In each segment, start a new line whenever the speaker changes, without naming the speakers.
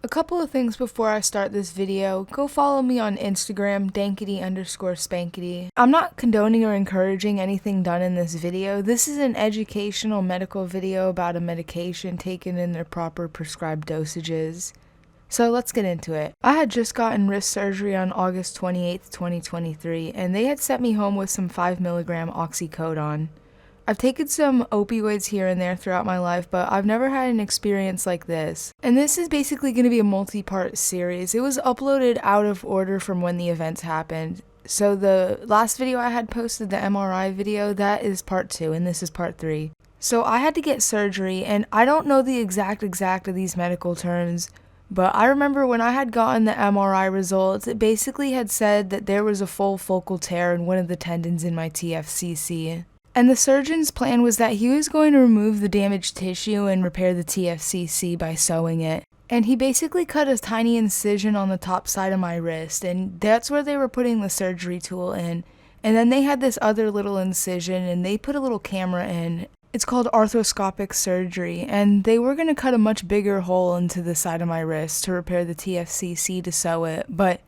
A couple of things before I start this video. Go follow me on Instagram, dankity_spankity. I'm not condoning or encouraging anything done in this video. This is an educational medical video about a medication taken in their proper prescribed dosages. So let's get into it. I had just gotten wrist surgery on August 28th, 2023, and they had sent me home with some 5mg oxycodone. I've taken some opioids here and there throughout my life, but I've never had an experience like this. And this is basically going to be a multi-part series. It was uploaded out of order from when the events happened. So the last video I had posted, the MRI video, that is part 2, and this is part 3. So I had to get surgery, and I don't know the exact of these medical terms, but I remember when I had gotten the MRI results, it basically had said that there was a full focal tear in one of the tendons in my TFCC. And the surgeon's plan was that he was going to remove the damaged tissue and repair the TFCC by sewing it. And he basically cut a tiny incision on the top side of my wrist, and that's where they were putting the surgery tool in. And then they had this other little incision, and they put a little camera in. It's called arthroscopic surgery, and they were going to cut a much bigger hole into the side of my wrist to repair the TFCC to sew it, but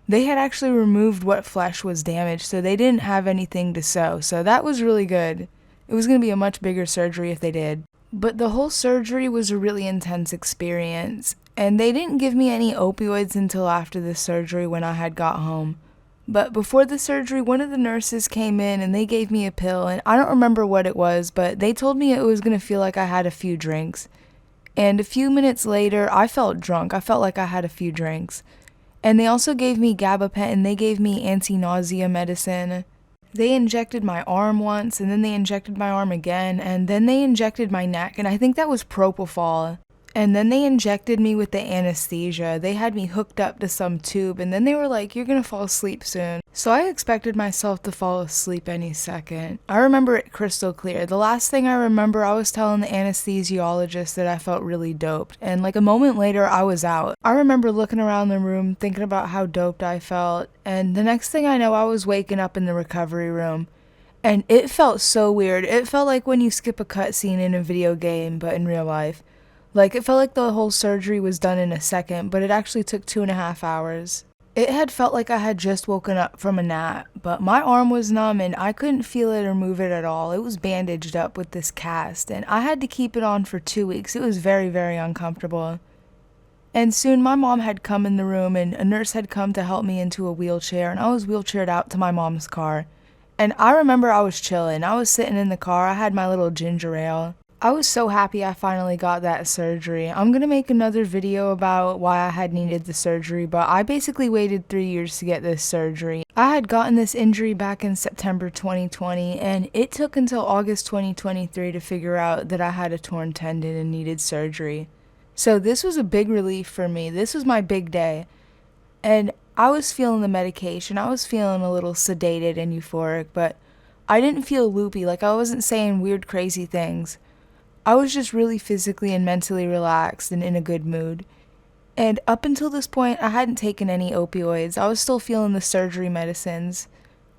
they had actually removed what flesh was damaged, so they didn't have anything to sew, so that was really good. It was going to be a much bigger surgery if they did. But the whole surgery was a really intense experience, and they didn't give me any opioids until after the surgery when I had got home. But before the surgery, one of the nurses came in and they gave me a pill, and I don't remember what it was, but they told me it was going to feel like I had a few drinks. And a few minutes later, I felt drunk. I felt like I had a few drinks. And they also gave me gabapentin, they gave me anti-nausea medicine. They injected my arm once, and then they injected my arm again, and then they injected my neck, and I think that was propofol. And then they injected me with the anesthesia. They had me hooked up to some tube, and then they were like, "You're gonna fall asleep soon." So I expected myself to fall asleep any second. I remember it crystal clear. The last thing I remember, I was telling the anesthesiologist that I felt really doped, and like a moment later, I was out. I remember looking around the room, thinking about how doped I felt, and the next thing I know, I was waking up in the recovery room. And it felt so weird. It felt like when you skip a cutscene in a video game, but in real life. Like, it felt like the whole surgery was done in a second, but it actually took 2.5 hours. It had felt like I had just woken up from a nap, but my arm was numb and I couldn't feel it or move it at all. It was bandaged up with this cast, and I had to keep it on for 2 weeks. It was very, very uncomfortable. And soon my mom had come in the room, and a nurse had come to help me into a wheelchair, and I was wheelchaired out to my mom's car. And I remember I was chilling. I was sitting in the car. I had my little ginger ale. I was so happy I finally got that surgery. I'm gonna make another video about why I had needed the surgery, but I basically waited 3 years to get this surgery. I had gotten this injury back in September 2020, and it took until August 2023 to figure out that I had a torn tendon and needed surgery. So this was a big relief for me. This was my big day. And I was feeling the medication. I was feeling a little sedated and euphoric, but I didn't feel loopy, like I wasn't saying weird crazy things. I was just really physically and mentally relaxed and in a good mood. And up until this point, I hadn't taken any opioids. I was still feeling the surgery medicines.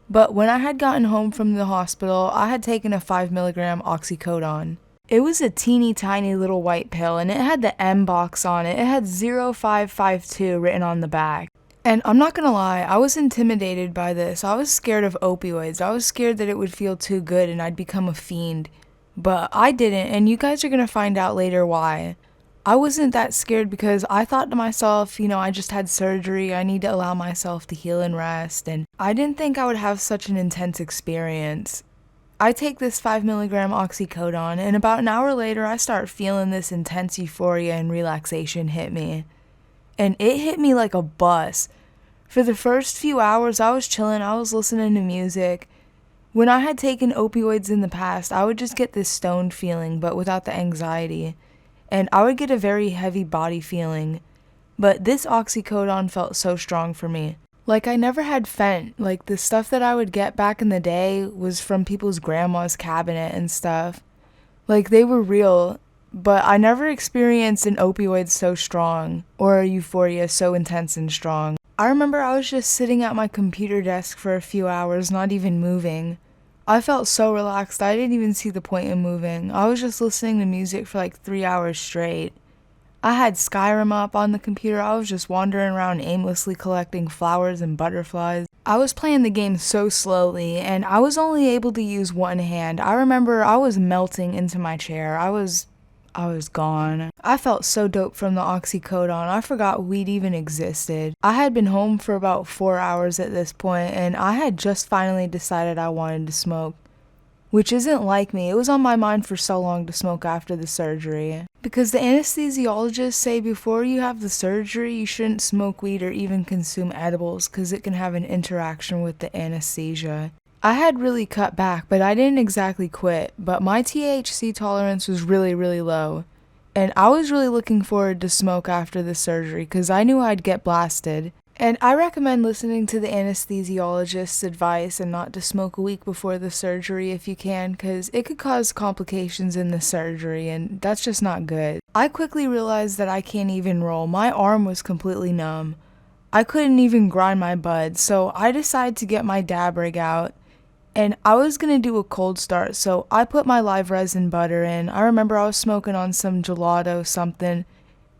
But when I had gotten home from the hospital, I had taken a 5mg oxycodone. It was a teeny tiny little white pill, and it had the M box on it. It had 0552 written on the back. And I'm not gonna lie, I was intimidated by this. I was scared of opioids. I was scared that it would feel too good and I'd become a fiend. But I didn't, and you guys are going to find out later why. I wasn't that scared because I thought to myself, I just had surgery, I need to allow myself to heal and rest, and I didn't think I would have such an intense experience. I take this 5mg oxycodone, and about an hour later I start feeling this intense euphoria and relaxation hit me. And it hit me like a bus. For the first few hours I was chilling, I was listening to music. When I had taken opioids in the past, I would just get this stoned feeling, but without the anxiety. And I would get a very heavy body feeling. But this oxycodone felt so strong for me. Like, I never had fent. Like, the stuff that I would get back in the day was from people's grandma's cabinet and stuff. Like, they were real. But I never experienced an opioid so strong, or a euphoria so intense and strong. I remember I was just sitting at my computer desk for a few hours, not even moving. I felt so relaxed, I didn't even see the point in moving. I was just listening to music for like 3 hours straight. I had Skyrim up on the computer. I was just wandering around aimlessly collecting flowers and butterflies. I was playing the game so slowly, and I was only able to use one hand. I remember I was melting into my chair. I was gone. I felt so dope from the oxycodone. I forgot weed even existed. I had been home for about 4 hours at this point, and I had just finally decided I wanted to smoke. Which isn't like me. It was on my mind for so long to smoke after the surgery. Because the anesthesiologists say before you have the surgery, you shouldn't smoke weed or even consume edibles because it can have an interaction with the anesthesia. I had really cut back, but I didn't exactly quit. But my THC tolerance was really, really low. And I was really looking forward to smoke after the surgery because I knew I'd get blasted. And I recommend listening to the anesthesiologist's advice and not to smoke a week before the surgery if you can, because it could cause complications in the surgery, and that's just not good. I quickly realized that I can't even roll. My arm was completely numb. I couldn't even grind my bud, so I decided to get my dab rig out, and I was gonna do a cold start, so I put my live resin butter in. I remember I was smoking on some gelato something,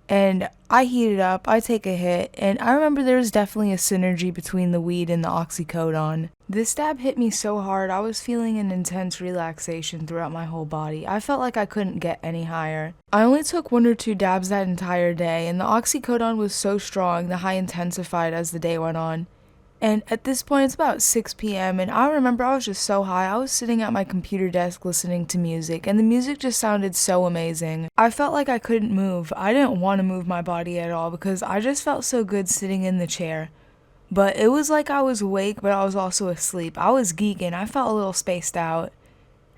and I heat it up, I take a hit, and I remember there was definitely a synergy between the weed and the oxycodone. This dab hit me so hard, I was feeling an intense relaxation throughout my whole body. I felt like I couldn't get any higher. I only took 1 or 2 dabs that entire day, and the oxycodone was so strong, the high intensified as the day went on. And at this point, it's about 6 p.m. and I remember I was just so high. I was sitting at my computer desk listening to music, and the music just sounded so amazing. I felt like I couldn't move. I didn't want to move my body at all because I just felt so good sitting in the chair. But it was like I was awake, but I was also asleep. I was geeking. I felt a little spaced out.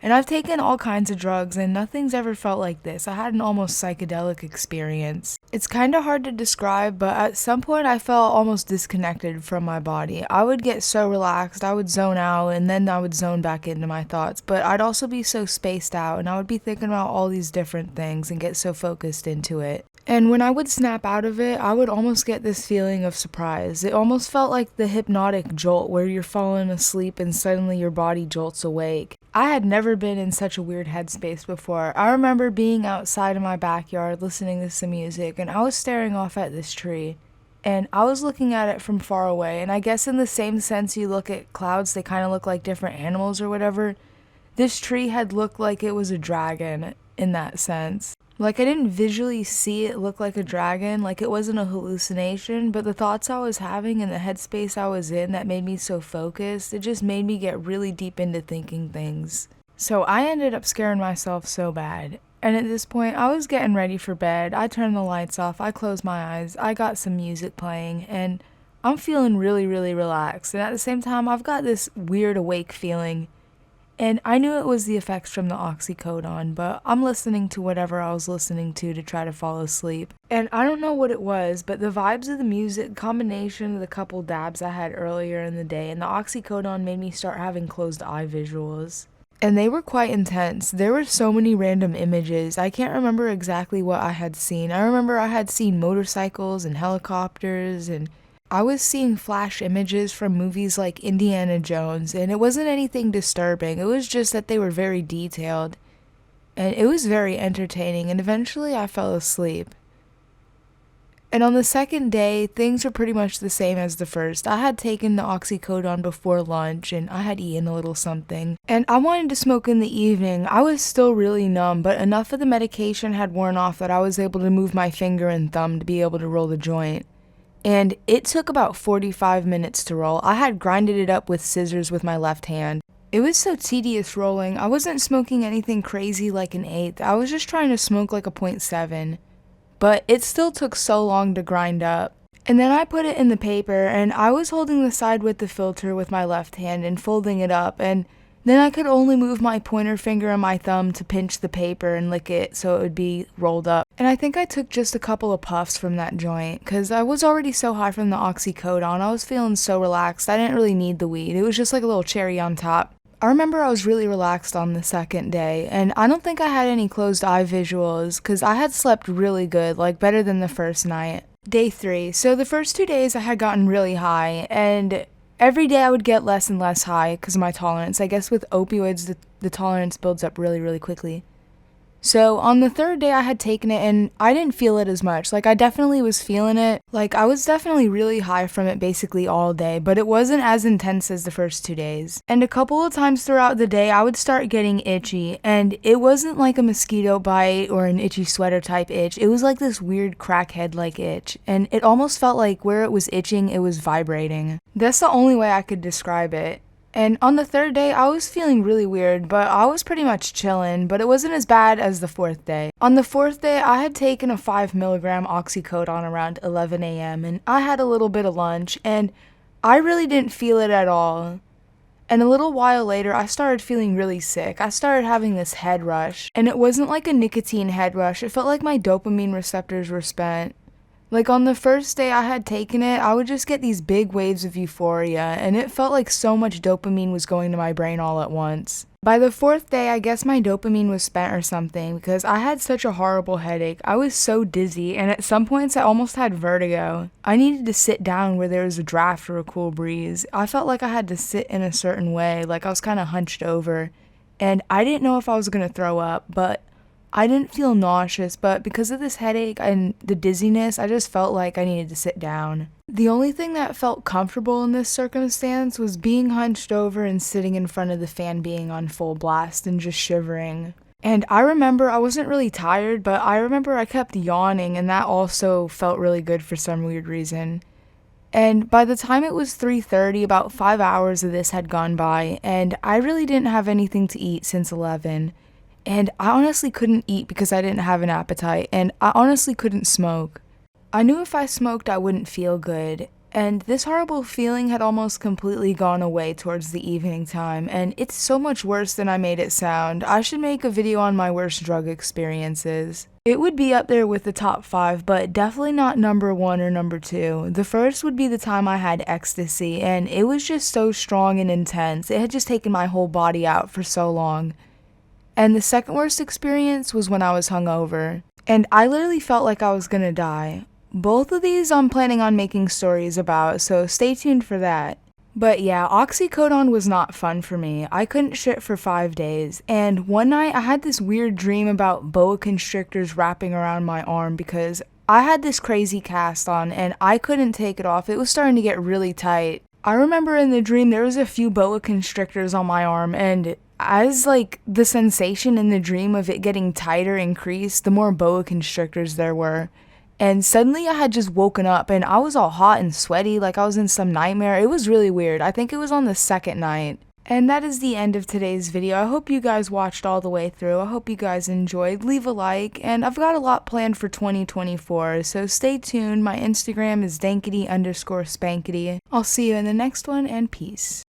And I've taken all kinds of drugs, and nothing's ever felt like this. I had an almost psychedelic experience. It's kind of hard to describe, but at some point I felt almost disconnected from my body. I would get so relaxed, I would zone out, and then I would zone back into my thoughts. But I'd also be so spaced out, and I would be thinking about all these different things and get so focused into it. And when I would snap out of it, I would almost get this feeling of surprise. It almost felt like the hypnotic jolt where you're falling asleep and suddenly your body jolts awake. I had never been in such a weird headspace before. I remember being outside in my backyard listening to some music, and I was staring off at this tree. And I was looking at it from far away, and I guess in the same sense you look at clouds, they kind of look like different animals or whatever. This tree had looked like it was a dragon in that sense. Like, I didn't visually see it look like a dragon, like it wasn't a hallucination, but the thoughts I was having and the headspace I was in that made me so focused, it just made me get really deep into thinking things. So I ended up scaring myself so bad. And at this point, I was getting ready for bed. I turned the lights off, I closed my eyes, I got some music playing, and I'm feeling really, really relaxed. And at the same time, I've got this weird awake feeling. And I knew it was the effects from the oxycodone, but I'm listening to whatever I was listening to try to fall asleep. And I don't know what it was, but the vibes of the music, combination of the couple dabs I had earlier in the day, and the oxycodone made me start having closed eye visuals. And they were quite intense. There were so many random images. I can't remember exactly what I had seen. I remember I had seen motorcycles and helicopters, and I was seeing flash images from movies like Indiana Jones, and it wasn't anything disturbing. It was just that they were very detailed, and it was very entertaining, and eventually I fell asleep. And on the second day, things were pretty much the same as the first. I had taken the oxycodone before lunch, and I had eaten a little something. And I wanted to smoke in the evening. I was still really numb, but enough of the medication had worn off that I was able to move my finger and thumb to be able to roll the joint. And it took about 45 minutes to roll. I had grinded it up with scissors with my left hand. It was so tedious rolling. I wasn't smoking anything crazy like an eighth. I was just trying to smoke like a .7. But it still took so long to grind up. And then I put it in the paper, and I was holding the side with the filter with my left hand and folding it up, and then I could only move my pointer finger and my thumb to pinch the paper and lick it so it would be rolled up. And I think I took just a couple of puffs from that joint, because I was already so high from the oxycodone. I was feeling so relaxed. I didn't really need the weed. It was just like a little cherry on top. I remember I was really relaxed on the second day, and I don't think I had any closed eye visuals, because I had slept really good, like better than the first night. Day 3. So the first 2 days I had gotten really high, and every day I would get less and less high because of my tolerance. I guess with opioids, the tolerance builds up really, really quickly. So on the third day I had taken it and I didn't feel it as much. Like I definitely was feeling it. Like I was definitely really high from it basically all day, but it wasn't as intense as the first 2 days. And a couple of times throughout the day I would start getting itchy, and it wasn't like a mosquito bite or an itchy sweater type itch. It was like this weird crackhead like itch, and it almost felt like where it was itching it was vibrating. That's the only way I could describe it. And on the third day, I was feeling really weird, but I was pretty much chilling, but it wasn't as bad as the fourth day. On the fourth day, I had taken a 5 milligram oxycodone around 11 a.m. and I had a little bit of lunch, and I really didn't feel it at all. And a little while later, I started feeling really sick. I started having this head rush, and it wasn't like a nicotine head rush. It felt like my dopamine receptors were spent. Like on the first day I had taken it, I would just get these big waves of euphoria, and it felt like so much dopamine was going to my brain all at once. By the fourth day, I guess my dopamine was spent or something, because I had such a horrible headache. I was so dizzy, and at some points I almost had vertigo. I needed to sit down where there was a draft or a cool breeze. I felt like I had to sit in a certain way, like I was kind of hunched over, and I didn't know if I was going to throw up, but I didn't feel nauseous, but because of this headache and the dizziness, I just felt like I needed to sit down. The only thing that felt comfortable in this circumstance was being hunched over and sitting in front of the fan being on full blast and just shivering. And I remember I wasn't really tired, but I remember I kept yawning, and that also felt really good for some weird reason. And by the time it was 3:30, about 5 hours of this had gone by, and I really didn't have anything to eat since 11. And I honestly couldn't eat because I didn't have an appetite, and I honestly couldn't smoke. I knew if I smoked I wouldn't feel good, and this horrible feeling had almost completely gone away towards the evening time, and it's so much worse than I made it sound. I should make a video on my worst drug experiences. It would be up there with the top 5, but definitely not number 1 or number 2. The first would be the time I had ecstasy, and it was just so strong and intense. It had just taken my whole body out for so long. And the second worst experience was when I was hungover, and I literally felt like I was gonna die. Both of these I'm planning on making stories about, so stay tuned for that. But yeah, oxycodone was not fun for me. I couldn't shit for 5 days, and one night I had this weird dream about boa constrictors wrapping around my arm because I had this crazy cast on and I couldn't take it off. It was starting to get really tight. I remember in the dream there was a few boa constrictors on my arm, and as like the sensation in the dream of it getting tighter increased, the more boa constrictors there were. And suddenly I had just woken up and I was all hot and sweaty like I was in some nightmare. It was really weird. I think it was on the second night. And that is the end of today's video. I hope you guys watched all the way through. I hope you guys enjoyed. Leave a like, and I've got a lot planned for 2024, so stay tuned. My Instagram is dankity_spankity. I'll see you in the next one, and peace.